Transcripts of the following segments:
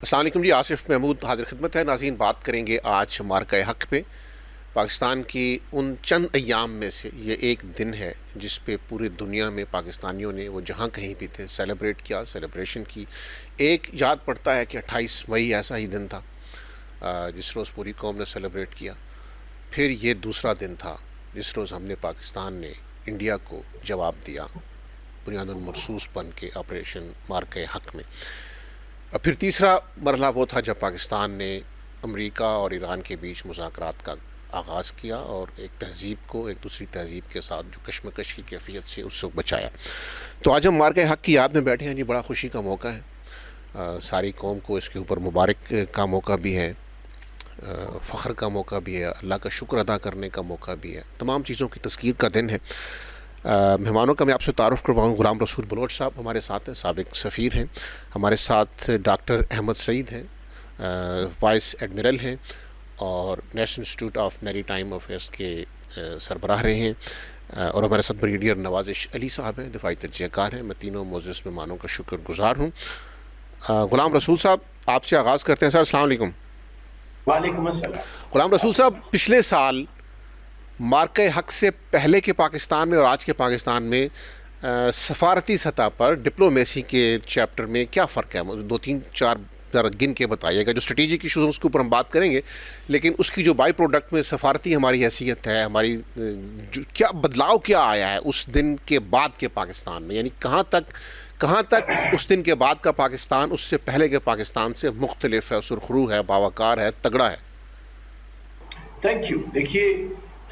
السلام علیکم جی، آصف محمود حاضر خدمت ہے. ناظرین، بات کریں گے آج مارکہ حق پہ. پاکستان کی ان چند ایام میں سے یہ ایک دن ہے جس پہ پورے دنیا میں پاکستانیوں نے وہ جہاں کہیں بھی تھے سیلیبریٹ کیا، سیلیبریشن کی. ایک یاد پڑتا ہے کہ 28 مئی ایسا ہی دن تھا جس روز پوری قوم نے سیلیبریٹ کیا. پھر یہ دوسرا دن تھا جس روز ہم نے پاکستان نے انڈیا کو جواب دیا بنیاد المرصوص بن کے آپریشن مارکہ حق میں. پھر تیسرا مرحلہ وہ تھا جب پاکستان نے امریکہ اور ایران کے بیچ مذاکرات کا آغاز کیا اور ایک تہذیب کو ایک دوسری تہذیب کے ساتھ جو کشمکش کی کیفیت سے اس سے بچایا. تو آج ہم مارکہ حق کی یاد میں بیٹھے ہیں جی. بڑا خوشی کا موقع ہے، ساری قوم کو اس کے اوپر مبارک کا موقع بھی ہے، فخر کا موقع بھی ہے، اللہ کا شکر ادا کرنے کا موقع بھی ہے، تمام چیزوں کی تذکیر کا دن ہے. مہمانوں کا میں آپ سے تعارف کرواؤں. غلام رسول بلوچ صاحب ہمارے ساتھ ہیں، سابق سفیر ہیں. ہمارے ساتھ ڈاکٹر احمد سعید ہیں، وائس ایڈمرل ہیں اور نیشنل انسٹیٹیوٹ آف میری ٹائم افیئرس کے سربراہ رہے ہیں. اور ہمارے ساتھ بریگیڈیئر نوازش علی صاحب ہیں، دفاعی تجزیہ کار ہیں. میں تینوں معزز مہمانوں کا شکر گزار ہوں. غلام رسول صاحب، آپ سے آغاز کرتے ہیں. سر السلام علیکم. وعلیکم السلام. غلام رسول صاحب، پچھلے سال مارکہ حق سے پہلے کے پاکستان میں اور آج کے پاکستان میں سفارتی سطح پر ڈپلومیسی کے چیپٹر میں کیا فرق ہے؟ 2 3 4 ذرا گن کے بتائیے گا. جو اسٹریٹجک ایشوز ہیں اس کے اوپر ہم بات کریں گے، لیکن اس کی جو بائی پروڈکٹ میں سفارتی ہماری حیثیت ہے، ہماری کیا بدلاؤ کیا آیا ہے اس دن کے بعد کے پاکستان میں، یعنی کہاں تک اس دن کے بعد کا پاکستان اس سے پہلے کے پاکستان سے مختلف ہے، سرخرو ہے، باوقار ہے، تگڑا ہے؟ Thank you. دیکھیے،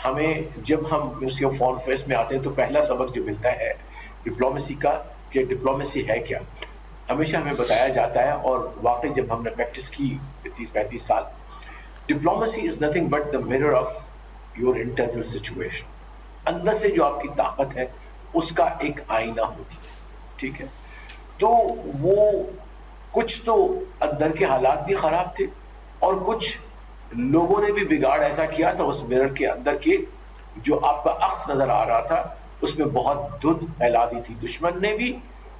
ہمیں جب ہم یونیورسٹی آف فارن افیئرس میں آتے ہیں تو پہلا سبق جو ملتا ہے ڈپلومیسی کا کہ ڈپلومیسی ہے کیا. ہمیشہ ہمیں بتایا جاتا ہے، اور واقعی جب ہم نے پریکٹس کی 30 35 سال، diplomacy is nothing but the mirror of your internal situation. اندر سے جو آپ کی طاقت ہے اس کا ایک آئینہ ہوتی ہے. ٹھیک ہے، تو وہ کچھ تو اندر کے حالات بھی خراب تھے اور کچھ لوگوں نے بھی بگاڑ ایسا کیا تھا اس مرر کے اندر کے جو آپ کا عکس نظر آ رہا تھا اس میں بہت دھند پھیلا دی تھی دشمن نے بھی،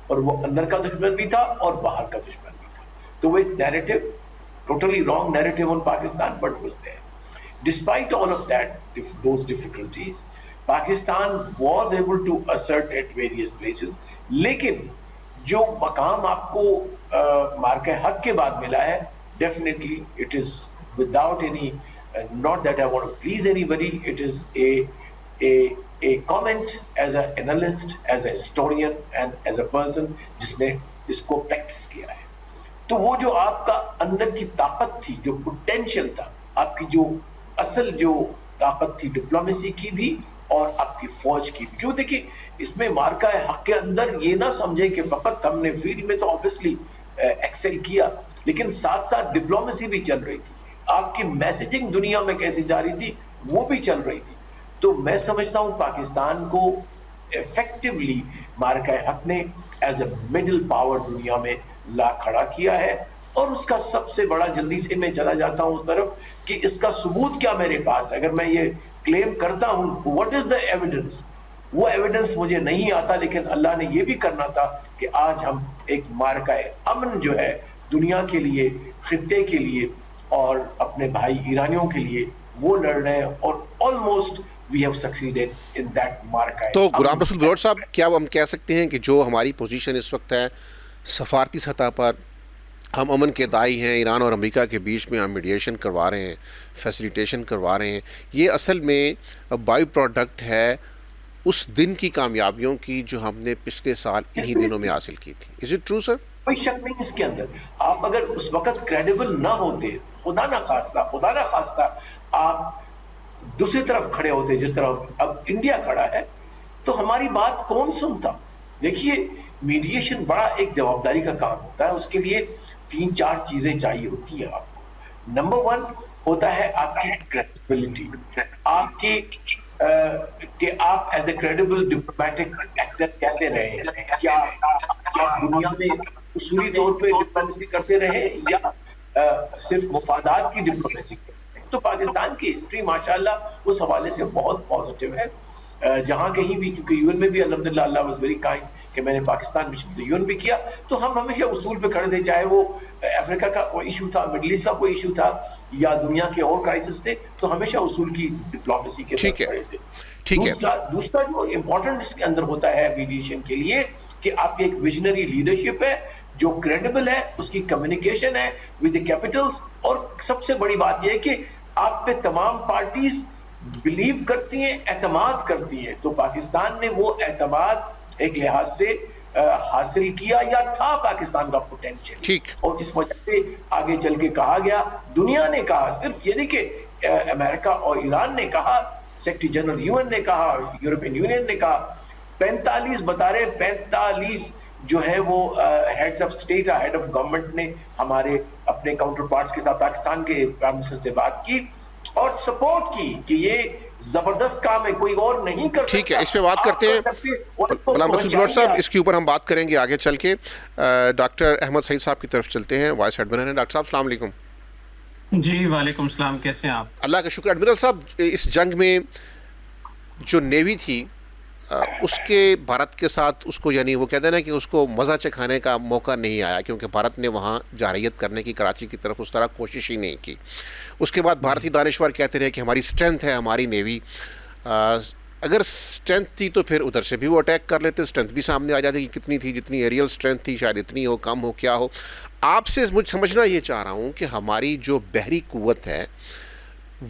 اور وہ اندر کا دشمن بھی تھا اور باہر کا دشمن بھی تھا. تو وہ ایک narrative, totally wrong narrative on Pakistan, but was there. Despite all of that those difficulties, Pakistan was able to assert at various places. لیکن جو مقام آپ کو مارکہ حق کے بعد ملا ہے، definitely it is without any not that I want to please anybody, it is a comment as an analyst, as a historian and as a person جس نے اس کو پریکٹس کیا ہے. تو وہ جو آپ کا اندر کی طاقت تھی، جو پوٹینشیل تھا، آپ کی جو اصل جو طاقت تھی ڈپلومیسی کی بھی اور آپ کی فوج کی بھی. کیوں؟ دیکھیں، اس میں مارکہ حق کے اندر یہ نہ سمجھے کہ فقط ہم نے فیلڈ میں تو آبویسلی ایکسل کیا، لیکن ساتھ ساتھ ڈپلومیسی بھی چل رہی تھی. آپ کی میسیجنگ دنیا میں کیسے جا رہی تھی وہ بھی چل رہی تھی. تو میں سمجھتا ہوں پاکستان کو ایفیکٹولی مارکہ حق نے ایز اے مڈل پاور دنیا میں لا کھڑا کیا ہے. اور اس کا سب سے بڑا، جلدی سے میں چلا جاتا ہوں اس طرف کہ اس کا ثبوت کیا میرے پاس ہے. اگر میں یہ کلیم کرتا ہوں واٹ از دا ایویڈنس، وہ ایویڈنس مجھے نہیں آتا، لیکن اللہ نے یہ بھی کرنا تھا کہ آج ہم ایک مارکہ امن جو ہے دنیا کے لیے، خطے کے لیے اور اپنے بھائی ایرانیوں کے لیے وہ لڑ رہے ہیں، اور almost we have succeeded in that مارکہ. تو غلام رسول بلوچ صاحب، کیا ہم کہہ سکتے ہیں کہ جو ہماری پوزیشن اس وقت ہے سفارتی سطح پر، ہم امن کے داعی ہیں، ایران اور امریکہ کے بیچ میں ہم میڈیشن کروا رہے ہیں، فیسیلیٹیشن کروا رہے ہیں، یہ اصل میں بائی پروڈکٹ ہے اس دن کی کامیابیوں کی جو ہم نے پچھلے سال انہی دنوں میں حاصل کی تھی؟ از اٹ ٹرو سر؟ کوئی شک نہیں اس کے اندر. آپ اگر اس وقت کریڈیبل نہ ہوتے، خدا نہ خواستہ آپ دوسری طرف کھڑے ہوتے جس طرح اب انڈیا کھڑا ہے، تو ہماری بات کون سنتا؟ دیکھیے، میڈیشن بڑا ایک جوابداری کا کام ہوتا ہے. اس کے لیے 3 4 چیزیں چاہیے ہوتی ہیں آپ کو. نمبر 1 ہوتا ہے آپ کی کریڈیبلٹی، آپ کی کہ آپ as a credible diplomatic actor کیسے رہے ہیں. کیا آپ دنیا میں اصولی طور پہ ڈپلومیسی کرتے رہے یا صرف مفادات کی ڈپلومیسی کرتے ہیں؟ تو پاکستان کی ہسٹری ماشاءاللہ اس حوالے سے بہت پازیٹیو ہے. جہاں کہیں بھی، کیونکہ یو این میں بھی الحمدللہ اللہ واز ویری کائنڈ کہ میں نے پاکستان میں شمولیت بھی کیا. تو ہم ہمیشہ اصول پہ کھڑے تھے, چاہے وہ افریقہ کا کوئی ایشو تھا, مڈل ایسٹ کا کوئی ایشو تھا, یا دنیا کے اور کرائسس تھے, تو ہمیشہ اصول کی ڈپلومیسی کے ٹھیک طرف ہے کھڑے تھے. ٹھیک ہے. دوسرا جو امپورٹنٹ اس کے اندر ہوتا ہے میڈیشن کے لیے, کہ آپ کی ایک ویژنری لیڈرشپ ہے جو کریڈیبل ہے, اس کی کمیونیکیشن ہے ود دی کیپٹلز, اور سب سے بڑی بات یہ ہے کہ آپ پہ تمام پارٹیز بلیو کرتی ہیں, اعتماد کرتی ہیں. تو پاکستان نے وہ اعتماد ایک لحاظ سے حاصل کیا, یا تھا پاکستان کا پوٹینشیل, ٹھیک. اور اس وجہ سے آگے چل کے کہا گیا, دنیا نے کہا, صرف یہ نہیں کہ امریکہ اور ایران نے کہا, سیکریٹری جنرل یو این نے کہا, یورپین یونین نے کہا, 45 بتا رہے 45 جو ہے وہ heads of state, head of government نے ہمارے اپنے کاؤنٹر پارٹس کے ساتھ پاکستان کے پرائم منسٹر سے بات کی اور سپورٹ کی کہ یہ زبردست کام ہے, کوئی اور نہیں کر سکتا. ٹھیک ہے, اس پہ بات کرتے ہیں غلام رسول بلوچ صاحب, اس کے اوپر ہم بات کریں گے آگے چل کے. ڈاکٹر احمد سعید صاحب کی طرف چلتے ہیں, وائس ایڈمرل ہیں. ڈاکٹر صاحب السلام علیکم. جی وعلیکم السلام, کیسے ہیں آپ؟ اللہ کا شکر. ایڈمرل صاحب, اس جنگ میں جو نیوی تھی اس کے بھارت کے ساتھ اس کو, یعنی وہ کہتے ہیں نا کہ اس کو مزہ چکھانے کا موقع نہیں آیا, کیونکہ بھارت نے وہاں جارحیت کرنے کی کراچی کی طرف اس طرح کوشش ہی نہیں کی. اس کے بعد بھارتی دانشور کہتے رہے کہ ہماری اسٹرینتھ ہے ہماری نیوی, اگر اسٹرینتھ تھی تو پھر ادھر سے بھی وہ اٹیک کر لیتے, اسٹرینتھ بھی سامنے آ جاتی کہ کتنی تھی, جتنی ایریل اسٹرینتھ تھی شاید اتنی ہو, کم ہو, کیا ہو. آپ سے مجھ سمجھنا یہ چاہ رہا ہوں کہ ہماری جو بحری قوت ہے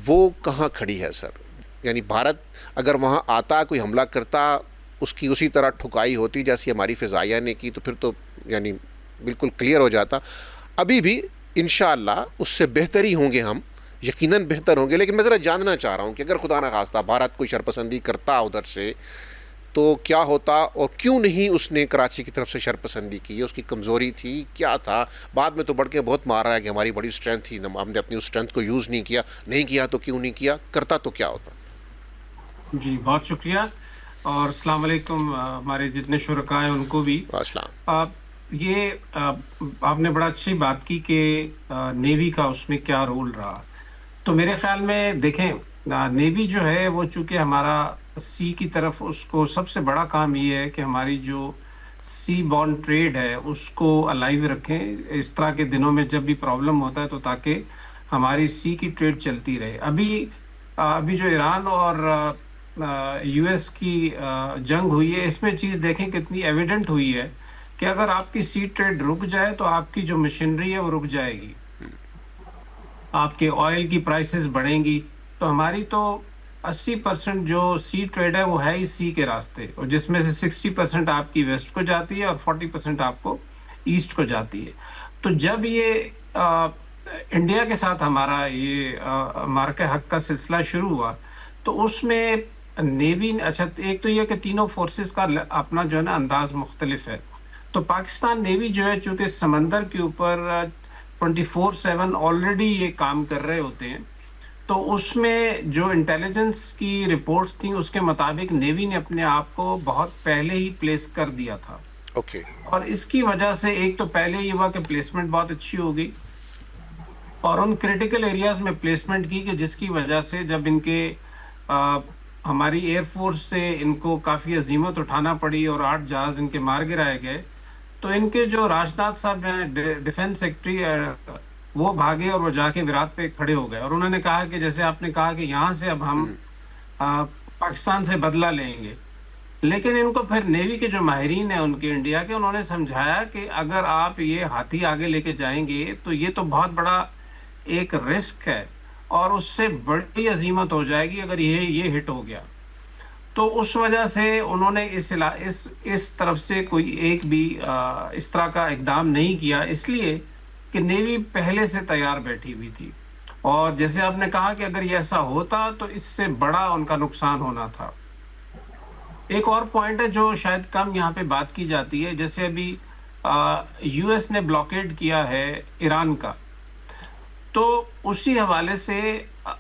وہ کہاں کھڑی ہے سر؟ یعنی بھارت اگر وہاں آتا, کوئی حملہ کرتا, اس کی اسی طرح ٹھکائی ہوتی جیسی ہماری فضائیہ نے کی, تو پھر تو یعنی بالکل کلیئر ہو جاتا. ابھی بھی انشاءاللہ اس سے بہتر ہی ہوں گے ہم, یقیناً بہتر ہوں گے. لیکن میں ذرا جاننا چاہ رہا ہوں کہ اگر خدا نخواستہ بھارت کوئی شرپسندی کرتا ادھر سے تو کیا ہوتا, اور کیوں نہیں اس نے کراچی کی طرف سے شرپسندی کی؟ اس کی کمزوری تھی, کیا تھا؟ بعد میں تو بڑھ کے بہت مار رہا ہے کہ ہماری بڑی اسٹرینتھ تھی, ہم نے اپنی اس اسٹرینتھ کو یوز نہیں کیا تو کیوں نہیں کیا, کرتا تو کیا ہوتا؟ جی بہت شکریہ, اور السلام علیکم ہمارے جتنے شرکاء ہیں ان کو بھی السلام. یہ آپ نے بڑا اچھی بات کی کہ نیوی کا اس میں کیا رول رہا. تو میرے خیال میں دیکھیں, نیوی جو ہے وہ چونکہ ہمارا سی کی طرف, اس کو سب سے بڑا کام یہ ہے کہ ہماری جو سی بورن ٹریڈ ہے اس کو الائیو رکھیں اس طرح کے دنوں میں جب بھی پرابلم ہوتا ہے, تو تاکہ ہماری سی کی ٹریڈ چلتی رہے. ابھی جو ایران اور یو ایس کی جنگ ہوئی ہے, اس میں چیز دیکھیں کتنی ایویڈنٹ ہوئی ہے کہ اگر آپ کی سی ٹریڈ رک جائے تو آپ کی جو مشینری ہے وہ رک جائے گی, آپ کے آئل کی پرائسز بڑھیں گی. تو ہماری تو 80% جو سی ٹریڈ ہے وہ ہے ہی سی کے راستے, اور جس میں سے 60% آپ کی ویسٹ کو جاتی ہے اور 40% آپ کو ایسٹ کو جاتی ہے. تو جب یہ انڈیا کے ساتھ ہمارا یہ مارکہ حق کا سلسلہ شروع ہوا, تو اس میں نیوی, اچھا ایک تو یہ کہ تینوں فورسز کا اپنا جو ہے نا انداز مختلف ہے. تو پاکستان نیوی جو ہے چونکہ سمندر کے اوپر 24/7 آلریڈی یہ کام کر رہے ہوتے ہیں, تو اس میں جو انٹیلیجنس کی رپورٹس تھیں اس کے مطابق نیوی نے اپنے آپ کو بہت پہلے ہی پلیس کر دیا تھا. اوکے. اور اس کی وجہ سے ایک تو پہلے یہ ہوا کہ پلیسمنٹ بہت اچھی ہو گئی, اور ان کریٹیکل ایریاز میں پلیسمنٹ کی کہ جس کی وجہ سے جب ان کے ہماری ایئر فورس سے ان کو کافی عظیمت اٹھانا پڑی اور 8 جہاز ان کے مار گرائے گئے, تو ان کے جو راج ناتھ صاحب ہیں ڈیفنس سیکٹری, وہ بھاگے اور وہ جا کے ویرات پہ کھڑے ہو گئے, اور انہوں نے کہا کہ جیسے آپ نے کہا کہ یہاں سے اب ہم پاکستان سے بدلہ لیں گے. لیکن ان کو پھر نیوی کے جو ماہرین ہیں ان کے انڈیا کے, انہوں نے سمجھایا کہ اگر آپ یہ ہاتھی آگے لے کے جائیں گے تو یہ تو بہت بڑا ایک رسک ہے, اور اس سے بڑی عظیمت ہو جائے گی اگر یہ ہٹ ہو گیا. تو اس وجہ سے انہوں نے اس طرف سے کوئی ایک بھی اس طرح کا اقدام نہیں کیا, اس لیے کہ نیوی پہلے سے تیار بیٹھی ہوئی تھی. اور جیسے آپ نے کہا کہ اگر یہ ایسا ہوتا تو اس سے بڑا ان کا نقصان ہونا تھا. ایک اور پوائنٹ ہے جو شاید کم یہاں پہ بات کی جاتی ہے, جیسے ابھی یو ایس نے بلاکیڈ کیا ہے ایران کا, تو اسی حوالے سے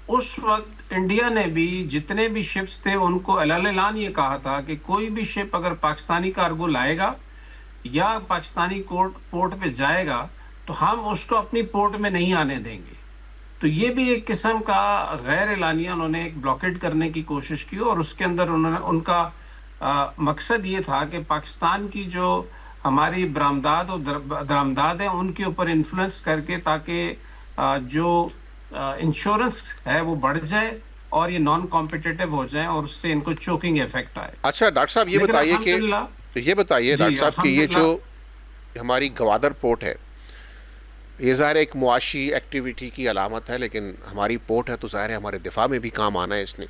اس وقت انڈیا نے بھی جتنے بھی شپس تھے ان کو اعلان یہ کہا تھا کہ کوئی بھی شپ اگر پاکستانی کارگو لائے گا یا پاکستانی پورٹ پہ جائے گا تو ہم اس کو اپنی پورٹ میں نہیں آنے دیں گے. تو یہ بھی ایک قسم کا غیر اعلانیہ انہوں نے ایک بلاکیڈ کرنے کی کوشش کی, اور اس کے اندر انہوں نے ان کا مقصد یہ تھا کہ پاکستان کی جو ہماری برآمدات اور درآمدات ہیں ان کے اوپر انفلوئنس کر کے تاکہ جو انشورنس ہے وہ بڑھ جائے اور یہ نان کمپیٹیٹو ہو جائیں اور اس سے ان کو چوکنگ ایفیکٹ آئے. اچھا ڈاکٹر صاحب یہ بتائیے ڈاکٹر صاحب کہ یہ جو ہماری گوادر پورٹ ہے یہ ظاہر ایک معاشی ایکٹیویٹی کی علامت ہے، لیکن ہماری پورٹ ہے تو ظاہر ہے ہمارے دفاع میں بھی کام آنا ہے اس نے.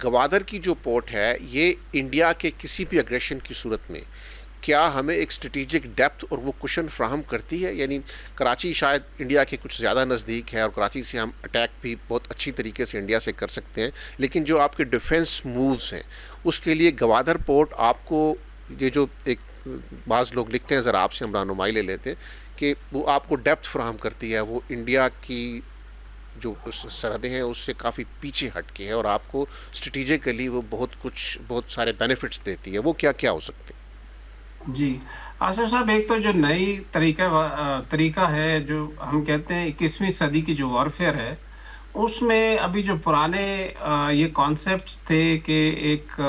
گوادر کی جو پورٹ ہے یہ انڈیا کے کسی بھی اگریشن کی صورت میں کیا ہمیں ایک اسٹریٹجک ڈیپتھ اور وہ کشن فراہم کرتی ہے؟ یعنی کراچی شاید انڈیا کے کچھ زیادہ نزدیک ہے اور کراچی سے ہم اٹیک بھی بہت اچھی طریقے سے انڈیا سے کر سکتے ہیں، لیکن جو آپ کے ڈیفنس مووز ہیں اس کے لیے گوادر پورٹ آپ کو یہ جو ایک بعض لوگ لکھتے ہیں، ذرا آپ سے ہم رہنمائی لے لیتے ہیں کہ وہ آپ کو ڈیپتھ فراہم کرتی ہے، وہ انڈیا کی جو سرحدیں ہیں اس سے کافی پیچھے ہٹ کے ہے اور آپ کو اسٹریٹجیکلی وہ بہت سارے بینیفٹس دیتی ہے. وہ کیا کیا ہو سکتے ہیں؟ جی آصف صاحب، ایک تو جو نئی طریقہ ہے جو ہم کہتے ہیں 21ویں صدی کی جو وارفیئر ہے اس میں ابھی جو پرانے یہ کانسیپٹس تھے کہ ایک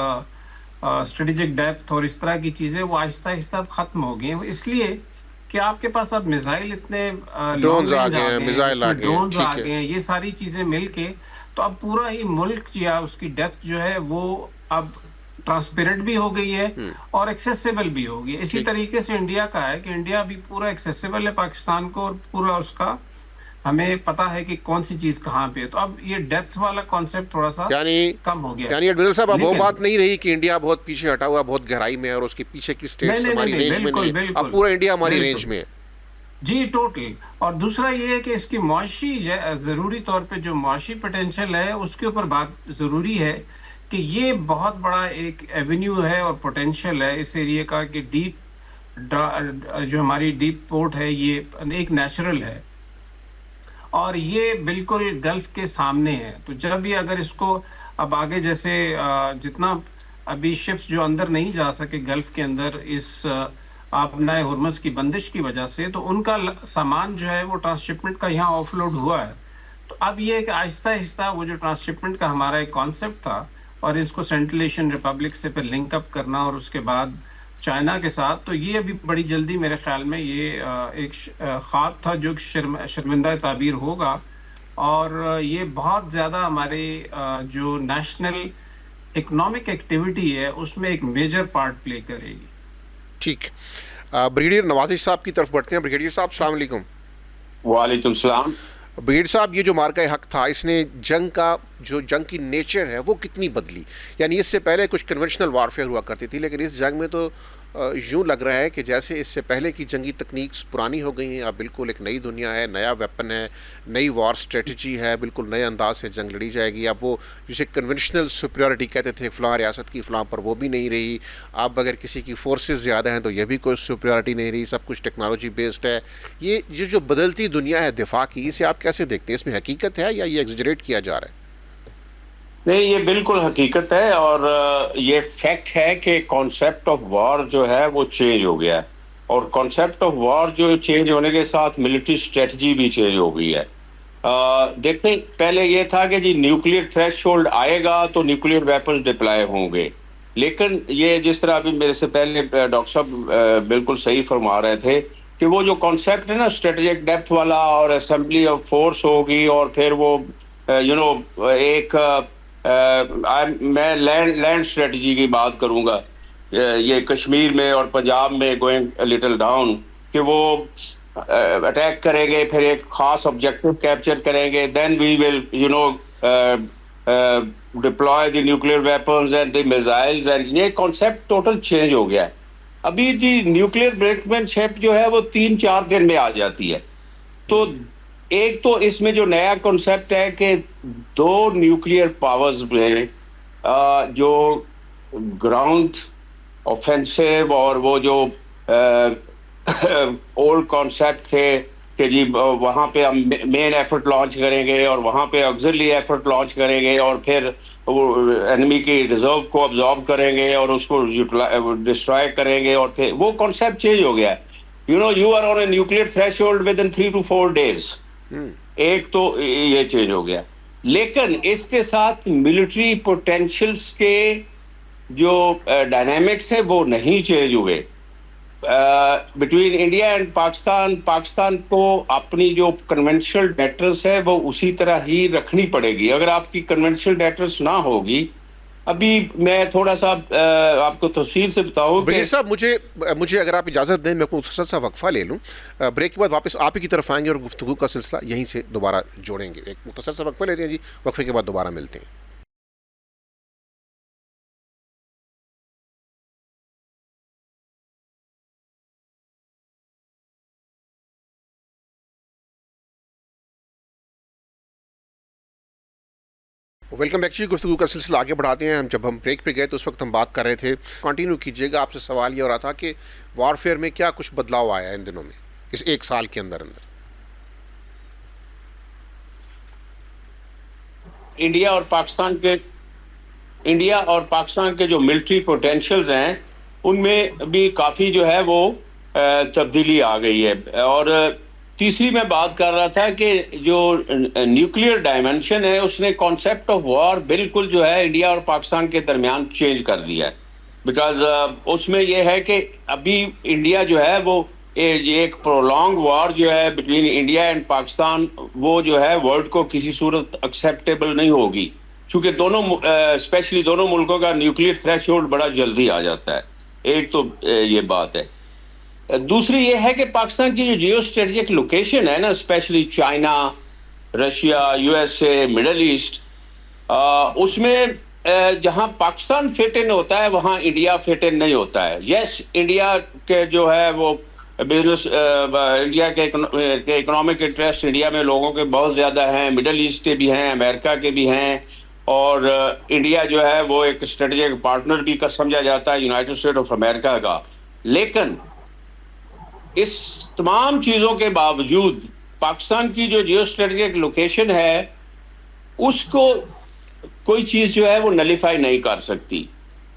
اسٹریٹجک ڈیپتھ اور اس طرح کی چیزیں وہ آہستہ آہستہ ختم ہو گئی ہیں، اس لیے کہ آپ کے پاس اب میزائل اتنے ڈرونز آ گئے ہیں، میزائل آ گئے ہیں، ڈرونز آ گئے ہیں، یہ ساری چیزیں مل کے تو اب پورا ہی ملک یا اس کی ڈیپتھ جو ہے وہ اب ٹرانسپیرنٹ بھی ہو گئی ہے اور ایکسیسیبل بھی ہو گئی ہے. اسی طریقے سے انڈیا کا ہے کہ انڈیا بھی پورا ایکسیسیبل ہے پاکستان کو اور پورا اس کا ہمیں پتا ہے کہ کون سی چیز کہاں پہ ہے. تو اب یہ ڈیپتھ والا کانسیپٹ تھوڑا سا کم ہو گیا. یعنی ایڈمرل صاحب اب وہ بات نہیں رہی کہ انڈیا بہت پیچھے ہٹا ہوا، بہت گہرائی میں ہے اور اس کے پیچھے کی اسٹیٹس ہماری رینج میں نہیں ہے، اب پورا انڈیا ہماری رینج میں ہے. جی ٹوٹل. اور دوسرا یہ ہے کہ اس کی معاشی ضروری طور پہ جو معاشی پوٹینشیل ہے اس کے اوپر بات ضروری ہے کہ یہ بہت بڑا ایک ایونیو ہے اور پوٹینشیل ہے اس ایریا کا کہ جو ہماری ڈیپ پورٹ ہے یہ ایک نیچرل ہے اور یہ بالکل گلف کے سامنے ہے. تو جب بھی اگر اس کو اب آگے جیسے جتنا ابھی شپس جو اندر نہیں جا سکے گلف کے اندر اس آبنائے ہرمز کی بندش کی وجہ سے، تو ان کا سامان جو ہے وہ ٹرانسشپمنٹ کا یہاں آف لوڈ ہوا ہے. تو اب یہ کہ آہستہ آہستہ وہ جو ٹرانسشپمنٹ کا ہمارا ایک کانسیپٹ تھا اور اس کو سینٹرل ایشین ریپبلک سے پھر لنک اپ کرنا اور اس کے بعد چائنا کے ساتھ، تو یہ ابھی بڑی جلدی میرے خیال میں یہ ایک خواب تھا جو شرمندہ تعبیر ہوگا اور یہ بہت زیادہ ہمارے جو نیشنل اکنامک ایکٹیویٹی ہے اس میں ایک میجر پارٹ پلے کرے گی. ٹھیک. بریگیڈیئر نوازش صاحب کی طرف بڑھتے ہیں. بریگیڈیئر صاحب السلام علیکم. وعلیکم السلام. بریگیڈیئر صاحب یہ جو مارکہ حق تھا اس نے جنگ کی نیچر ہے وہ کتنی بدلی؟ یعنی اس سے پہلے کچھ کنونشنل وارفیئر ہوا کرتی تھی، لیکن اس جنگ میں تو یوں لگ رہا ہے کہ جیسے اس سے پہلے کی جنگی تکنیکس پرانی ہو گئی ہیں. اب بالکل ایک نئی دنیا ہے، نیا ویپن ہے، نئی وار اسٹریٹجی ہے، بالکل نئے انداز سے جنگ لڑی جائے گی. اب وہ جسے کنونشنل سپریورٹی کہتے تھے فلاں ریاست کی فلاں پر، وہ بھی نہیں رہی. اب اگر کسی کی فورسز زیادہ ہیں تو یہ بھی کوئی سپریورٹی نہیں رہی، سب کچھ ٹیکنالوجی بیسڈ ہے. یہ جو بدلتی دنیا ہے دفاع کی، اسے آپ کیسے دیکھتے ہیں؟ اس میں حقیقت ہے یا یہ ایگزیجریٹ کیا جا رہا ہے؟ نہیں، یہ بالکل حقیقت ہے اور یہ فیکٹ ہے کہ کانسیپٹ آف وار جو ہے وہ چینج ہو گیا ہے اور کانسیپٹ آف وار جو چینج ہونے کے ساتھ ملٹری اسٹریٹجی بھی چینج ہو گئی ہے. دیکھیں پہلے یہ تھا کہ جی نیوکلیئر تھریش ہولڈ آئے گا تو نیوکلیئر ویپنز ڈپلائے ہوں گے، لیکن یہ جس طرح ابھی میرے سے پہلے ڈاکٹر صاحب بالکل صحیح فرما رہے تھے کہ وہ جو کانسیپٹ ہے نا اسٹریٹجک ڈیپتھ والا اور اسمبلی آف فورس ہوگی اور پھر وہ ایک میں لینڈ اسٹریٹجی کی بات کروں گا، یہ کشمیر میں اور پنجاب میں گوئنگ لٹل ڈاؤن کہ وہ اٹیک کریں گے، پھر ایک خاص آبجیکٹو کیپچر کریں گے، then we will deploy the nuclear weapons and the missiles, and یہ کانسیپٹ ٹوٹل چینج ہو گیا ہے. ابھی جی نیوکلیئر برینکمین شپ جو ہے وہ 3-4 دن میں آ جاتی ہے. تو ایک تو اس میں جو نیا کنسیپٹ ہے کہ 2 نیوکلیئر پاورز میں جو گراؤنڈ آفینسو اور وہ جو اولڈ کانسیپٹ تھے کہ جی وہاں پہ ہم مین ایفرٹ لانچ کریں گے اور وہاں پہ آگزیلری ایفرٹ لانچ کریں گے اور پھر وہ انیمی کی ریزرو کو ابزارو کریں گے اور اس کو ڈسٹرائے کریں گے، اور پھر وہ کانسیپٹ چینج ہو گیا ہے. You are on a nuclear threshold within 3 to 4 days. ایک تو یہ چینج ہو گیا، لیکن اس کے ساتھ ملٹری پوٹینشلز کے جو ڈائنامکس ہے وہ نہیں چینج ہوئے between India and Pakistan. Pakistan کو اپنی جو کنونشنل ڈیٹرس ہے وہ اسی طرح ہی رکھنی پڑے گی. اگر آپ کی کنونشنل ڈیٹرس نہ ہوگی, ابھی میں تھوڑا سا آپ کو تفصیل سے بتاؤں کہ بریگیڈیئر صاحب مجھے اگر آپ اجازت دیں میں کوئی مختصر سا وقفہ لے لوں, بریک کے بعد واپس آپ ہی کی طرف آئیں گے اور گفتگو کا سلسلہ یہیں سے دوبارہ جوڑیں گے. ایک مختصر سا وقفہ لیتے ہیں جی, وقفے کے بعد دوبارہ ملتے ہیں. ویلکم بیک جی. گفتگو کا سلسلہ آگے بڑھاتے ہیں. جب ہم بریک پہ گئے تو اس وقت ہم بات کر رہے تھے, کنٹینیو کیجیے گا. آپ سے سوال یہ ہو رہا تھا کہ وار فیئر میں کیا کچھ بدلاؤ آیا ہے ان دنوں میں, اس ایک سال کے اندر انڈیا اور پاکستان کے جو ملٹری پوٹینشلز ہیں ان میں بھی کافی جو ہے وہ تبدیلی آ گئی ہے. اور تیسری میں بات کر رہا تھا کہ جو نیوکلیئر ڈائمنشن ہے اس نے کانسیپٹ آف وار بالکل جو ہے انڈیا اور پاکستان کے درمیان چینج کر دیا ہے. بیکاز اس میں یہ ہے کہ ابھی انڈیا جو ہے وہ ایک پرولونگ وار جو ہے بٹوین انڈیا اینڈ پاکستان, وہ جو ہے ورلڈ کو کسی صورت ایکسیپٹیبل نہیں ہوگی, چونکہ دونوں اسپیشلی دونوں ملکوں کا نیوکلیئر تھریش ہولڈ بڑا جلدی آ جاتا ہے. ایک تو یہ بات ہے. دوسری یہ ہے کہ پاکستان کی جو جیو اسٹریٹجک لوکیشن ہے نا, especially China, Russia, U S A, Middle East, اس میں جہاں پاکستان فٹ ان ہوتا ہے وہاں انڈیا فٹ ان نہیں ہوتا ہے. یس, انڈیا کے جو ہے وہ بزنس, انڈیا کے اکنامک انٹرسٹ انڈیا میں لوگوں کے بہت زیادہ ہیں, مڈل ایسٹ کے بھی ہیں, امریکہ کے بھی ہیں, اور انڈیا جو ہے وہ ایک اسٹریٹجک پارٹنر بھی سمجھا جاتا ہے یونائٹڈ اسٹیٹ آف امریکہ کا. لیکن اس تمام چیزوں کے باوجود پاکستان کی جو جیو اسٹریٹجک لوکیشن ہے اس کو کوئی چیز جو ہے وہ نلیفائی نہیں کر سکتی.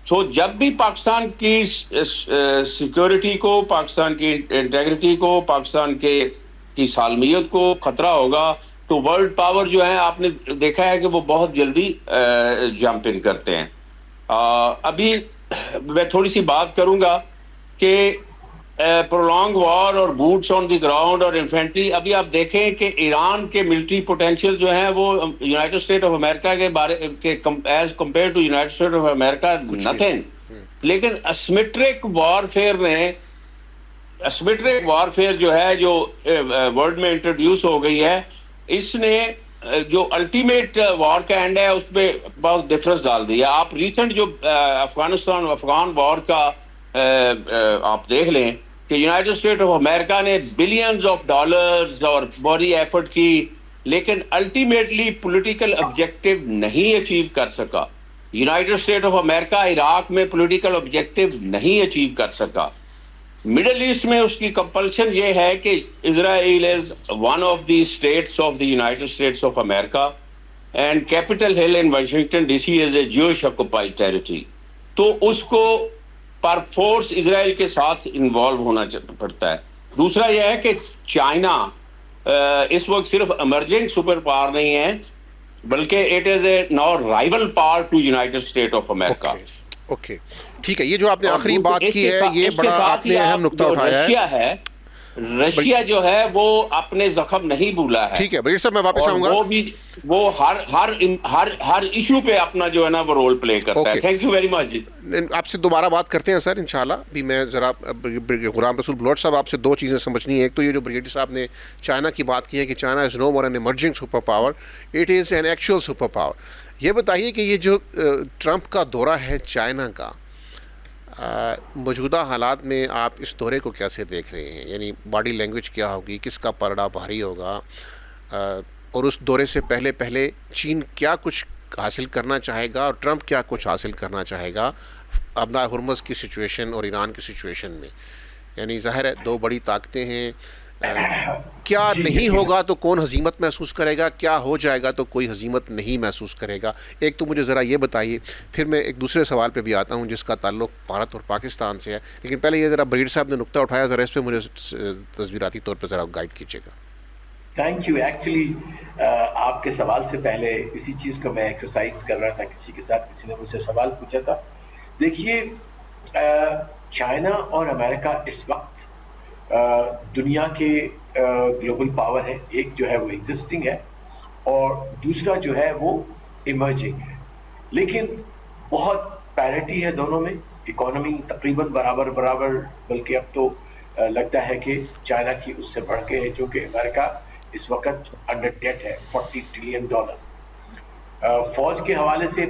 تو جب بھی پاکستان کی سیکیورٹی کو, پاکستان کی انٹیگریٹی کو, پاکستان کی سالمیت کو خطرہ ہوگا تو ورلڈ پاور جو ہے آپ نے دیکھا ہے کہ وہ بہت جلدی جمپ ان کرتے ہیں. ابھی میں تھوڑی سی بات کروں گا کہ پرولونگ وار اور بوٹس آن دی گراؤنڈ اور انفینٹری. ابھی آپ دیکھیں کہ ایران کے ملٹری پوٹینشیل جو ہیں وہ یونائٹڈ اسٹیٹ آف امریکہ کے بارے کے as compare to United State of America nothing. لیکن اسیمیٹرک وارفیئر جو ہے جو ورلڈ میں انٹروڈیوس ہو گئی ہے, اس نے جو الٹیمیٹ وار کا اینڈ ہے اس پہ بہت ڈفرنس ڈال دیا. آپ ریسنٹ جو افغان وار کا آپ دیکھ لیں کہ یونائٹڈ اسٹیٹ آف امریکہ نے بلینز آف ڈالرز اور بڑی ایفرٹ کی, لیکن الٹیمیٹلی پولیٹیکل آبجیکٹو نہیں اچیو کر سکا. یونائٹڈ اسٹیٹ آف امریکہ عراق میں پولیٹیکل آبجیکٹو نہیں اچیو کر سکا. مڈل ایسٹ میں اس کی کمپلشن یہ ہے کہ Israel is one of the states of the United States of America and Capitol Hill in Washington D C is a Jewish occupied territory. تو اس کو پر فورس اسرائیل کے ساتھ انوالو ہونا پڑتا ہے. دوسرا یہ ہے کہ چائنا اس وقت صرف ایمرجنگ سپر پاور نہیں ہے بلکہ it is a now rival power to United State of America. Okay ٹھیک ہے, یہ جو آپ نے آخری بات کی ہے یہ بڑا آپ نے اہم نقطہ اٹھایا ہے. رشیا جو ہے وہ اپنے زخم نہیں بھولا ہے. ٹھیک ہے بریگیڈیئر صاحب, میں واپس آؤں گا. وہ ہر ایشو پہ اپنا جو ہے نا وہ رول پلے کرتا ہے. Thank you very much. آپ سے دوبارہ بات کرتے ہیں سر انشاءاللہ. بھی میں ذرا غلام رسول بلوچ صاحب آپ سے دو چیزیں سمجھنی ہے. ایک تو یہ جو بریگیڈیئر صاحب نے چائنا کی بات کی ہے کہ China is no more an emerging super power, it is an actual super power. یہ بتائیے کہ یہ جو ٹرمپ کا دورہ ہے چائنا کا, موجودہ حالات میں آپ اس دورے کو کیسے دیکھ رہے ہیں؟ یعنی باڈی لینگویج کیا ہوگی, کس کا پلڑا بھاری ہوگا, اور اس دورے سے پہلے چین کیا کچھ حاصل کرنا چاہے گا اور ٹرمپ کیا کچھ حاصل کرنا چاہے گا ابنا ہرمز کی سچویشن اور ایران کی سچویشن میں؟ یعنی ظاہر ہے دو بڑی طاقتیں ہیں, کیا نہیں ہوگا تو کون ہزیمت محسوس کرے گا, کیا ہو جائے گا تو کوئی ہزیمت نہیں محسوس کرے گا؟ ایک تو مجھے ذرا یہ بتائیے, پھر میں ایک دوسرے سوال پہ بھی آتا ہوں جس کا تعلق بھارت اور پاکستان سے ہے. لیکن پہلے یہ ذرا بریگیڈیئر صاحب نے نقطہ اٹھایا, ذرا اس پہ مجھے تصویراتی طور پہ ذرا گائیڈ کیجیے گا. Thank you. ایکچولی آپ کے سوال سے پہلے اسی چیز کو میں ایکسرسائز کر رہا تھا کسی کے ساتھ. کسی نے مجھ سے سوال پوچھا تھا دیکھیے چائنا اور امریکہ اس وقت دنیا کے گلوبل پاور ہے. ایک جو ہے وہ ایگزسٹنگ ہے اور دوسرا جو ہے وہ ایمرجنگ ہے, لیکن بہت پیرٹی ہے دونوں میں. اکانومی تقریباً برابر برابر, بلکہ اب تو لگتا ہے کہ چائنا کی اس سے بڑھ کے ہے, چونکہ امریکہ اس وقت انڈر ڈیٹ ہے $40 ٹریلین. فوج کے حوالے سے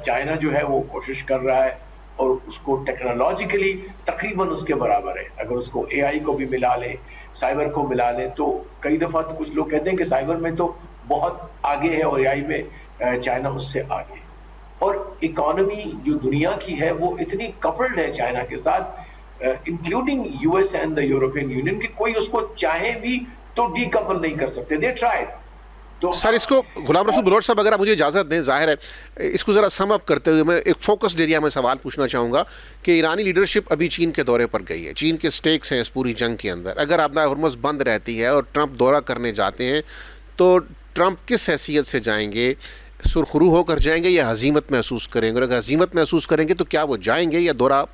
چائنا جو ہے وہ کوشش کر رہا ہے اور اس کو ٹیکنالوجیکلی تقریباً اس کے برابر ہے. اگر اس کو اے آئی کو بھی ملا لیں, سائبر کو ملا لیں, تو کئی دفعہ تو کچھ لوگ کہتے ہیں کہ سائبر میں تو بہت آگے ہے اور اے آئی میں چائنا اس سے آگے ہے. اور اکانومی جو دنیا کی ہے وہ اتنی کپلڈ ہے چائنا کے ساتھ, including U S and the European union, کہ کوئی اس کو چاہے بھی تو ڈی کپل نہیں کر سکتے. They tried. سر اس کو غلام رسول بلوچ صاحب اگر آپ مجھے اجازت دیں, ظاہر ہے اس کو ذرا سم اپ کرتے ہوئے میں ایک فوکسڈ ایریا میں سوال پوچھنا چاہوں گا کہ ایرانی لیڈرشپ ابھی چین کے دورے پر گئی ہے, چین کے سٹیکس ہیں اس پوری جنگ کے اندر. اگر آبِ ہرمز بند رہتی ہے اور ٹرمپ دورہ کرنے جاتے ہیں تو ٹرمپ کس حیثیت سے جائیں گے؟ سرخرو ہو کر جائیں گے یا ہزیمت محسوس کریں گے؟ اور اگر ہزیمت محسوس کریں گے تو کیا وہ جائیں گے یا دورہ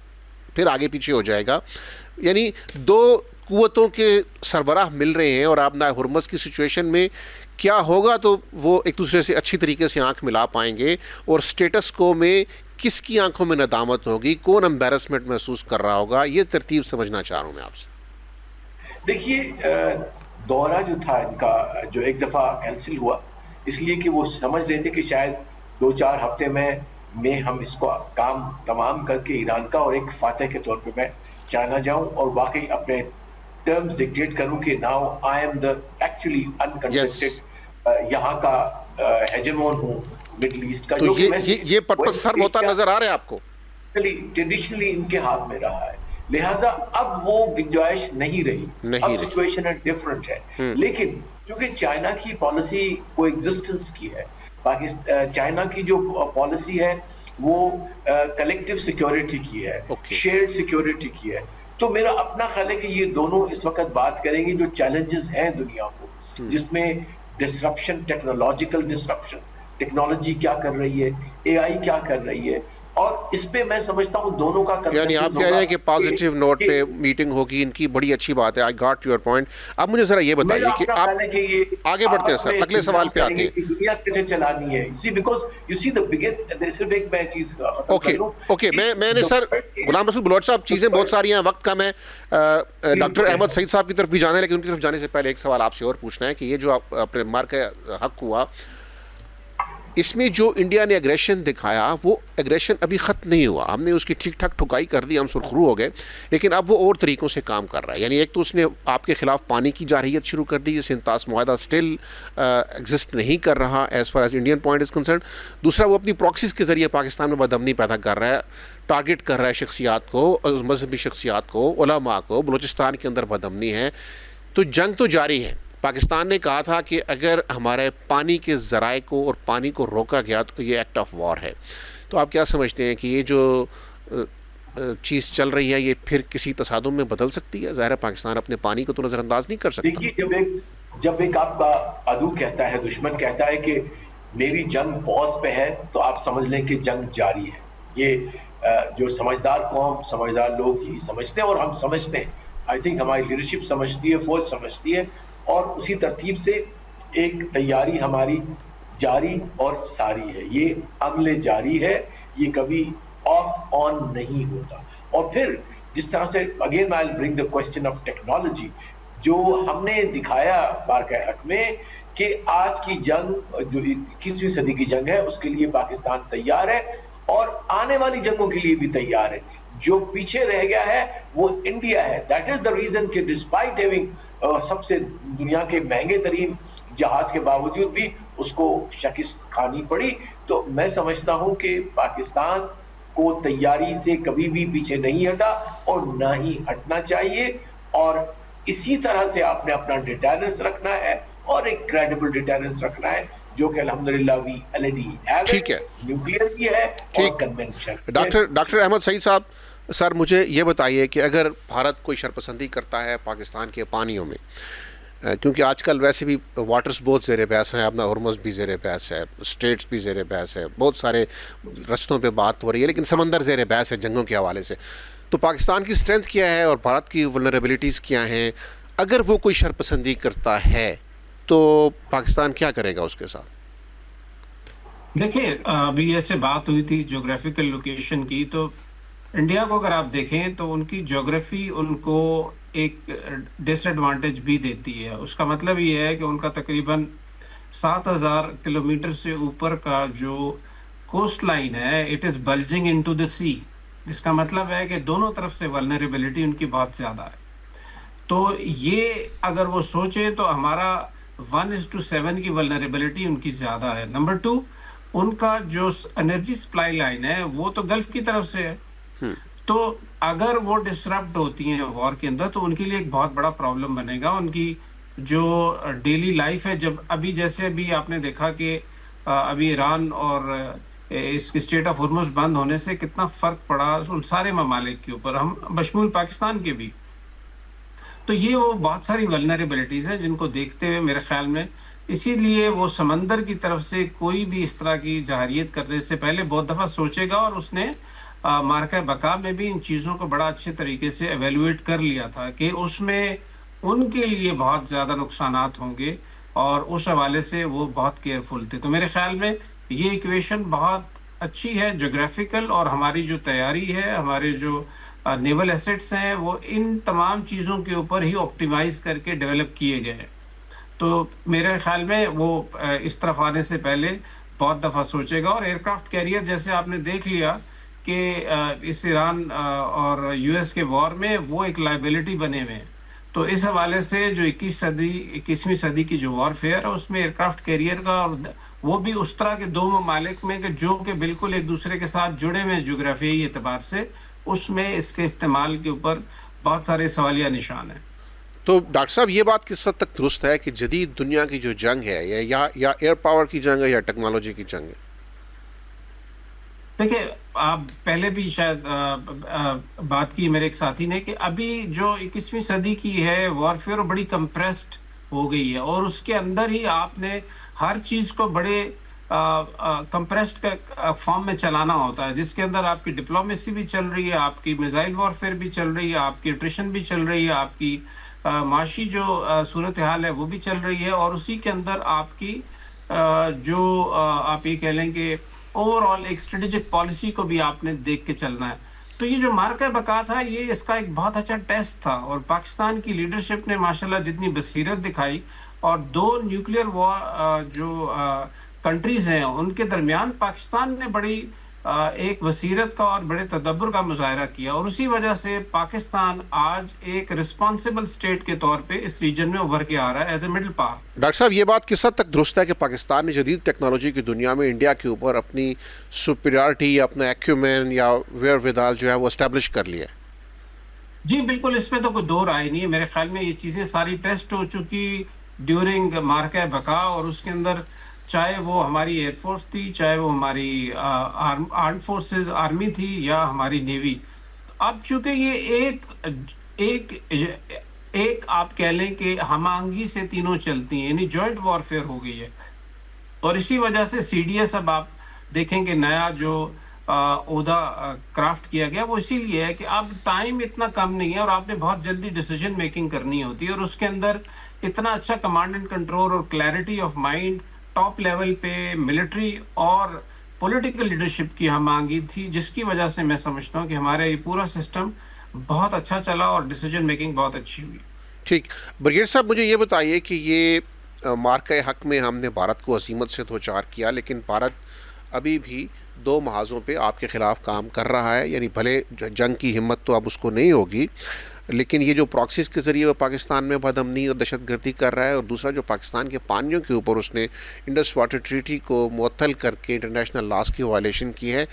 پھر آگے پیچھے ہو جائے گا؟ یعنی دو قوتوں کے سربراہ مل رہے ہیں اور آبِ ہرمز کی سچویشن میں کیا ہوگا تو وہ ایک دوسرے سے اچھی طریقے سے آنکھ ملا پائیں گے, اور سٹیٹس کو میں کس کی آنکھوں میں ندامت ہوگی, کون امبیرسمنٹ محسوس کر رہا ہوگا, یہ ترتیب سمجھنا چاہ رہا ہوں میں آپ سے. دیکھیے دورہ جو تھا ان کا جو ایک دفعہ کینسل ہوا اس لیے کہ وہ سمجھ رہے تھے کہ شاید 2-4 ہفتے میں ہم اس کو کام تمام کر کے ایران کا اور ایک فاتح کے طور پہ میں چائنا جاؤں اور واقعی اپنے ٹرمز ڈکٹیٹ کروں کہ now I'm the actually uncontested یہاں کا ہیجمون ہوں مڈل ایسٹ کا. تو یہ پرپس سر ہوتا نظر آ رہا ہے آپ کو؟ ٹریڈیشنلی ان کے ہاتھ میں رہا ہے, لہٰذا اب وہ گنجائش نہیں رہی, اب سچویشن ڈفرنٹ ہے. لیکن چونکہ چائنا کی پالیسی کو ایگزسٹنس کی ہے, چائنا کی جو پالیسی ہے وہ کلیکٹیو سیکیورٹی کی ہے, شیئرڈ سیکیورٹی کی ہے, تو میرا اپنا خیال ہے کہ یہ دونوں اس وقت بات کریں گے جو چیلنجز ہیں دنیا کو, جس میں ڈسرپشن, ٹیکنالوجیکل ڈسرپشن, ٹیکنالوجی کیا کر رہی ہے, اے آئی کیا کر رہی ہے, اور اس پہ میں سمجھتا ہوں دونوں کا کنسنسس یعنی آپ کہہ رہے ہیں کہ پازیٹیو نوٹ پہ میٹنگ ہوگی ان کی, بڑی اچھی بات ہے. I got your point. اب مجھے ذرا یہ بتائیے کہ آپ آگے بڑھتے ہیں سر, اگلے سوال پہ آتے ہیں. دنیا کیسے چلانی ہے, because you see the biggest, صرف ایک میں چیز اوکے میں نے سر غلام رسول بلوچ صاحب, چیزیں بہت ساری ہیں, وقت کم ہے. ڈاکٹر احمد سعید صاحب کی طرف بھی جانا ہے, لیکن ان کی طرف جانے سے پہلے ایک سوال آپ سے اور پوچھنا ہے کہ یہ جو اپنے مارکہ حق ہوا, اس میں جو انڈیا نے ایگریشن دکھایا وہ ایگریشن ابھی ختم نہیں ہوا. ہم نے اس کی ٹھیک ٹھاک ٹھکائی کر دی, ہم سرخرو ہو گئے, لیکن اب وہ اور طریقوں سے کام کر رہا ہے. یعنی ایک تو اس نے آپ کے خلاف پانی کی جارحیت شروع کر دی, یہ 37 معاہدہ اسٹل ایگزسٹ نہیں کر رہا as far as Indian point is concerned. دوسرا وہ اپنی پراکسیز کے ذریعے پاکستان میں بدامنی پیدا کر رہا ہے, ٹارگٹ کر رہا ہے شخصیات کو, مذہبی شخصیات کو, علماء کو. بلوچستان کے اندر بدامنی ہے, تو جنگ تو جاری ہے. پاکستان نے کہا تھا کہ اگر ہمارے پانی کے ذرائع کو اور پانی کو روکا گیا تو یہ ایکٹ آف وار ہے. تو آپ کیا سمجھتے ہیں کہ یہ جو چیز چل رہی ہے یہ پھر کسی تصادم میں بدل سکتی ہے؟ ظاہر ہے پاکستان اپنے پانی کو تو نظر انداز نہیں کر سکتا. دیکھیے جب ایک آپ کا عدو کہتا ہے, دشمن کہتا ہے کہ میری جنگ پوز پہ ہے, تو آپ سمجھ لیں کہ جنگ جاری ہے. یہ جو سمجھدار قوم, سمجھدار لوگ ہی سمجھتے ہیں اور ہم سمجھتے ہیں. آئی تھنک ہماری لیڈرشپ سمجھتی ہے, فوج سمجھتی ہے, اور اسی ترتیب سے ایک تیاری ہماری جاری اور ساری ہے. یہ عمل جاری ہے, یہ کبھی آف آن نہیں ہوتا. اور پھر جس طرح سے again I will bring the question of technology, جو ہم نے دکھایا بارکہ حق میں کہ آج کی جنگ جو 21ویں صدی کی جنگ ہے اس کے لیے پاکستان تیار ہے, اور آنے والی جنگوں کے لیے بھی تیار ہے. جو پیچھے رہ گیا ہے وہ انڈیا ہے. دیٹ از دا ریزن کہ ڈسپائٹ ہیونگ سب سے دنیا کے مہنگے ترین جہاز کے باوجود بھی اس کو شکست کھانی پڑی. تو میں سمجھتا ہوں کہ پاکستان کو تیاری سے کبھی بھی پیچھے نہیں ہٹا اور نہ ہی ہٹنا چاہیے, اور اسی طرح سے آپ نے اپنا ڈیٹررنس رکھنا ہے اور ایک کریڈیبل ڈیٹررنس رکھنا ہے, جو کہ الحمدللہ وی آلریڈی ہیو. ٹھیک ہے, نیوکلیئر بھی ہے اور کنونشن. ڈاکٹر احمد سعید صاحب, سر مجھے یہ بتائیے کہ اگر بھارت کوئی شرپسندی کرتا ہے پاکستان کے پانیوں میں, کیونکہ آج کل ویسے بھی واٹرز بہت زیر بحث ہیں، اپنا ہرمز بھی زیر بحث ہے، اسٹیٹس بھی زیر بحث ہے، بہت سارے رستوں پہ بات ہو رہی ہے، لیکن سمندر زیر بحث ہے جنگوں کے حوالے سے. تو پاکستان کی اسٹرینتھ کیا ہے اور بھارت کی ولنریبلٹیز کیا ہیں؟ اگر وہ کوئی شرپسندی کرتا ہے تو پاکستان کیا کرے گا اس کے ساتھ؟ دیکھیں ابھی ایسے بات ہوئی تھی جغرافیکل لوکیشن کی، تو انڈیا کو اگر آپ دیکھیں تو ان کی جغرافی ان کو ایک ڈس ایڈوانٹیج بھی دیتی ہے. اس کا مطلب یہ ہے کہ ان کا تقریباً 7,000 کلومیٹر سے اوپر کا جو کوسٹ لائن ہے it is bulging into the sea, جس کا مطلب ہے کہ دونوں طرف سے ولنریبلٹی ان کی بہت زیادہ ہے. تو یہ اگر وہ سوچیں تو ہمارا 1:7 کی ولنریبلٹی ان کی زیادہ ہے. نمبر 2، ان کا جو انرجی سپلائی لائن ہے وہ تو گلف کی طرف سے ہے، تو اگر وہ ڈسرپٹ ہوتی ہیں وار کے اندر تو ان کے لیے ایک بہت بڑا پرابلم بنے گا. ان کی جو ڈیلی لائف ہے، جب ابھی جیسے ابھی آپ نے دیکھا کہ ابھی ایران اور اس اسٹیٹ آف ہرمز بند ہونے سے کتنا فرق پڑا ان سارے ممالک کے اوپر، ہم بشمول پاکستان کے بھی. تو یہ وہ بہت ساری ولنریبلٹیز ہیں جن کو دیکھتے ہوئے میرے خیال میں اسی لیے وہ سمندر کی طرف سے کوئی بھی اس طرح کی جارحیت کرنے سے پہلے بہت دفعہ سوچے گا، اور اس نے مارکہ بقا میں بھی ان چیزوں کو بڑا اچھے طریقے سے ایویلویٹ کر لیا تھا کہ اس میں ان کے لیے بہت زیادہ نقصانات ہوں گے، اور اس حوالے سے وہ بہت کیئرفل تھے. تو میرے خیال میں یہ ایکویشن بہت اچھی ہے جغرافیکل، اور ہماری جو تیاری ہے، ہمارے جو نیول ایسٹس ہیں، وہ ان تمام چیزوں کے اوپر ہی آپٹیمائز کر کے ڈیولپ کیے گئے ہیں. تو میرے خیال میں وہ اس طرف آنے سے پہلے بہت دفعہ سوچے گا. اور ایئر کرافٹ کیریئر جیسے آپ نے دیکھ لیا کہ اس ایران اور یو ایس کے وار میں وہ ایک لائبلٹی بنے ہوئے ہیں. تو اس حوالے سے جو 21ویں صدی کی جو وار فیئر ہے اس میں ایئر کرافٹ کیریئر کا، اور وہ بھی اس طرح کے دو ممالک میں کہ جو کہ بالکل ایک دوسرے کے ساتھ جڑے ہوئے جغرافیائی اعتبار سے، اس میں اس کے استعمال کے اوپر بہت سارے سوالیہ نشان ہیں. تو ڈاکٹر صاحب یہ بات کس حد تک درست ہے کہ جدید دنیا کی جو جنگ ہے یا ایئر پاور کی جنگ ہے یا ٹیکنالوجی کی جنگ ہے؟ دیکھیں آپ پہلے بھی شاید بات کی میرے ایک ساتھی نے کہ ابھی جو 21ویں صدی کی ہے وارفیئر بڑی کمپریسڈ ہو گئی ہے، اور اس کے اندر ہی آپ نے ہر چیز کو بڑے کمپریسڈ کا فارم میں چلانا ہوتا ہے، جس کے اندر آپ کی ڈپلومیسی بھی چل رہی ہے، آپ کی میزائل وارفیئر بھی چل رہی ہے، آپ کی اٹریشن بھی چل رہی ہے، آپ کی معاشی جو صورتحال ہے وہ بھی چل رہی ہے، اور اسی کے اندر آپ کی جو آپ یہ کہہ لیں کہ اوور آل ایک اسٹریٹجک پالیسی کو بھی آپ نے دیکھ کے چلنا ہے. تو یہ جو مارکہ بقا تھا یہ اس کا ایک بہت اچھا ٹیسٹ تھا، اور پاکستان کی لیڈرشپ نے ماشاءاللہ جتنی بصیرت دکھائی، اور دو نیوکلیئر وار جو کنٹریز ہیں ان کے درمیان پاکستان نے بڑی ایک بصیرت کا اور بڑے تدبر کا مظاہرہ کیا، اور اسی وجہ سے پاکستان آج ایک رسپانسبل اسٹیٹ کے طور پہ اس ریجن میں ابھر کے آ رہا ہے as a middle power. Doctor صاحب یہ بات کس حد تک درست ہے کہ پاکستان نے جدید ٹیکنالوجی کی دنیا میں انڈیا کے اوپر اپنی سپیریارٹی یا اپنا ایکیومین یا ویئر ودال جو ہے وہ اسٹیبلش کر لیا ہے؟ جی بالکل، اس میں تو کوئی دو رائے نہیں ہے. میرے خیال میں یہ چیزیں ساری ٹیسٹ ہو چکی ڈیورنگ مارکہ بقا، اور اس کے اندر چاہے وہ ہماری ایئر فورس تھی، چاہے وہ ہماری آرم فورسز آرمی تھی، یا ہماری نیوی. اب چونکہ یہ ایک آپ کہہ لیں کہ ہم آہنگی سے تینوں چلتی ہیں، یعنی جوائنٹ وارفیئر ہو گئی ہے، اور اسی وجہ سے سی ڈی ایس اب آپ دیکھیں کہ نیا جو عہدہ کرافٹ کیا گیا وہ اسی لیے ہے کہ اب ٹائم اتنا کم نہیں ہے، اور آپ نے بہت جلدی ڈیسیجن میکنگ کرنی ہوتی ہے، اور اس کے اندر اتنا اچھا کمانڈ اینڈ کنٹرول اور clarity of mind top level پہ ملٹری اور پولیٹیکل لیڈرشپ کی ہم آہنگی تھی، جس کی وجہ سے میں سمجھتا ہوں کہ ہمارا یہ پورا سسٹم بہت اچھا چلا اور ڈیسیجن میکنگ بہت اچھی ہوئی. ٹھیک. بریگیڈ صاحب مجھے یہ بتائیے کہ یہ مارکہ حق میں ہم نے بھارت کو عظیمت سے دوچار کیا، لیکن بھارت ابھی بھی دو محاذوں پہ آپ کے خلاف کام کر رہا ہے. یعنی بھلے جنگ کی ہمت تو اب اس کو نہیں ہوگی، لیکن یہ جو پراکسیز کے ذریعے وہ پاکستان میں بد امنی اور دہشت گردی کر رہا ہے، اور دوسرا جو پاکستان کے پانیوں کے اوپر اس نے انڈس واٹر ٹریٹی کو معطل کر کے انٹرنیشنل لاز کی وائلیشن کی ہے،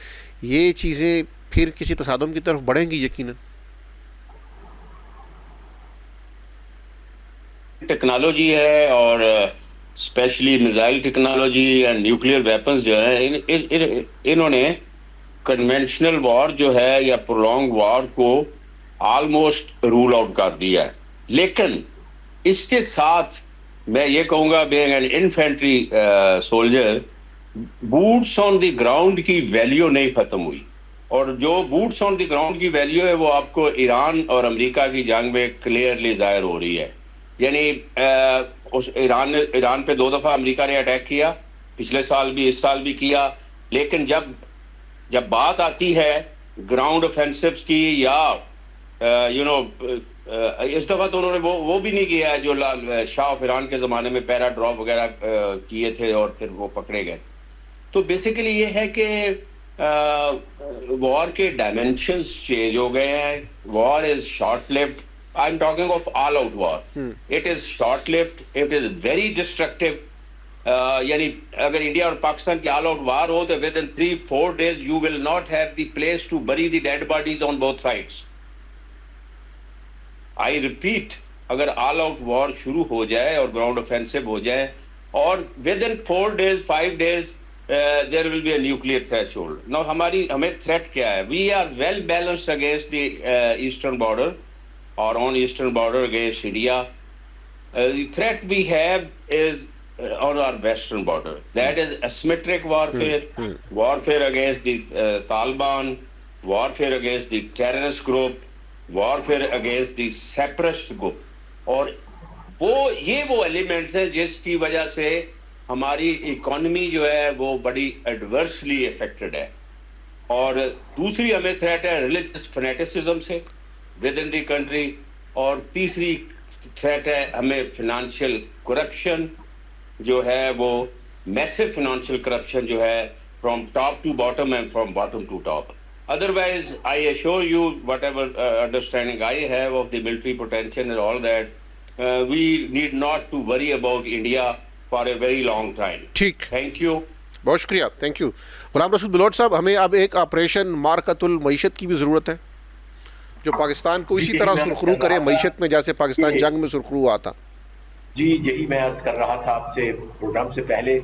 یہ چیزیں پھر کسی تصادم کی طرف بڑھیں گی یقیناً. ٹیکنالوجی ہے، اور specially missile technology and nuclear weapons جو ہیں، انہوں نے کنونشنل وار جو ہے یا پرولونگ وار کو آلموسٹ رول آؤٹ کر دیا ہے. لیکن اس کے ساتھ میں یہ کہوں گا being an infantry soldier, boots on the ground کی ویلیو نہیں ختم ہوئی، اور جو بوٹس آن دی گراؤنڈ کی ویلیو ہے وہ آپ کو ایران اور امریکہ کی جنگ میں کلیئرلی ظاہر ہو رہی ہے. یعنی اس ایران پہ 2 دفعہ امریکہ نے اٹیک کیا، پچھلے سال بھی، اس سال بھی کیا، لیکن جب بات آتی ہے گراؤنڈ offensives کی یا اس دفعہ تو انہوں نے وہ بھی نہیں کیا ہے جو شاہ آف ایران کے زمانے میں پیرا ڈراپ وغیرہ کیے تھے اور پھر وہ پکڑے گئے. تو بیسیکلی یہ ہے کہ وار کے ڈائمینشنز چینج ہو گئے ہیں. War is short lived. I'm talking of all out war. It is short lived, it is very destructive. یعنی اگر انڈیا اور پاکستان کی آل آؤٹ وار ہو تو within 3-4 days you will not have the place to bury the dead bodies on both sides. I repeat, اگر all out وار شروع ہو جائے اور گراؤنڈ offensive ہو جائے اور with in 4 days 5 days there will be a nuclear threshold. Now ہمیں threat کیا ہے؟ We are well balanced against the eastern border or on eastern border against India. The threat we have is on our western border. That is asymmetric warfare, warfare against the Taliban, warfare against the terrorist group, warfare against the separatist group. اور وہ elements ہیں جس کی وجہ سے ہماری economy جو ہے وہ بڑی ایڈورسلی افیکٹڈ ہے. اور دوسری ہمیں تھریٹ ہے ریلیجس فنیٹسزم سے ود ان دی کنٹری, اور تیسری تھریٹ ہے ہمیں فنانشیل کرپشن جو ہے, وہ میسو فنانشیل کرپشن جو ہے from top to bottom and from bottom to top. Otherwise, I assure you, whatever understanding I have of the military potential and all that, we need not to worry about India for a very long time. ٹھیک, Thank you. بہت شکریہ, thank you. Ghulam رسول بلوچ صاحب, ہمیں اب ایک operation مارکۃ المعیشت کی بھی ضرورت ہے جو پاکستان کو اسی طرح سرخرو کرے معیشت میں جیسے پاکستان جنگ میں سرخرو ہوا تھا. جی, یہی میں عرض کر رہا تھا آپ سے پروگرام سے پہلے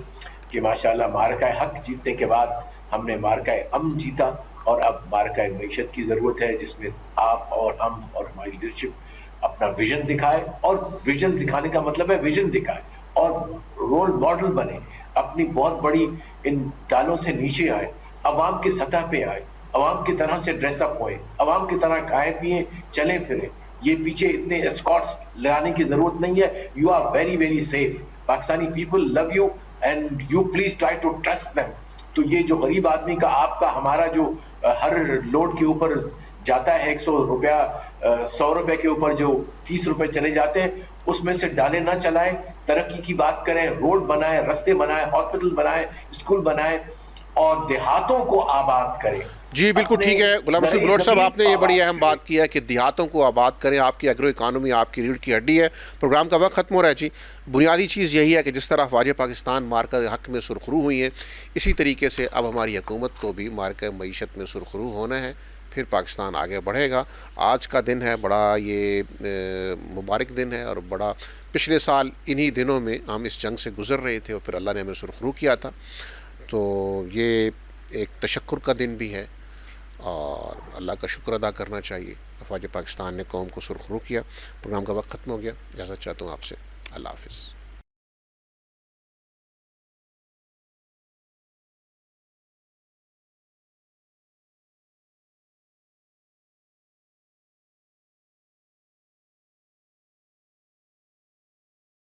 کہ ماشاءاللہ مارکہ حق جیتنے کے بعد ہم نے مارکہ امن جیتا, اور اب مارکہ معیشت کی ضرورت ہے جس میں آپ اور ہم اور ہماری لیڈرشپ اپنا ویژن دکھائے, اور ویژن دکھانے کا مطلب ہے ویژن دکھائے اور رول ماڈل بنے, اپنی بہت بڑی ان دالوں سے نیچے آئے, عوام کی سطح پہ آئے, عوام کی طرح سے ڈریس اپ ہوئے, عوام کی طرح کھائیں پئیں چلیں پھریں. یہ پیچھے اتنے اسکاٹس لگانے کی ضرورت نہیں ہے. You are very very safe. Pakistani people love you and you please try to trust them. تو یہ جو غریب آدمی کا, آپ کا, ہمارا جو ہر لوڈ کے اوپر جاتا ہے 100 روپیہ, 100 روپے کے اوپر جو 30 روپے چلے جاتے ہیں, اس میں سے ڈالے نہ چلائیں. ترقی کی بات کریں, روڈ بنائیں, رستے بنائیں, ہاسپٹل بنائیں, اسکول بنائیں, اور دیہاتوں کو آباد کریں. جی بالکل ٹھیک ہے غلام رسول بلوچ صاحب, آپ نے یہ بڑی اہم بات کی ہے کہ دیہاتوں کو آباد کریں. آپ کی ایگرو اکانومی آپ کی ریڑھ کی ہڈی ہے. پروگرام کا وقت ختم ہو رہا ہے. جی, بنیادی چیز یہی ہے کہ جس طرح افواج پاکستان مارکہ حق میں سرخرو ہوئی ہیں, اسی طریقے سے اب ہماری حکومت کو بھی مارکہ معیشت میں سرخرو ہونا ہے, پھر پاکستان آگے بڑھے گا. آج کا دن ہے بڑا یہ مبارک دن ہے, اور بڑا پچھلے سال انہی دنوں میں ہم اس جنگ سے گزر رہے تھے اور پھر اللہ نے ہمیں سرخرو کیا تھا. تو یہ ایک تشکر کا دن بھی ہے اور اللہ کا شکر ادا کرنا چاہیے. افواج پاکستان نے قوم کو سرخرو کیا. پروگرام کا وقت ختم ہو گیا. اجازت چاہتا ہوں آپ سے. اللہ حافظ.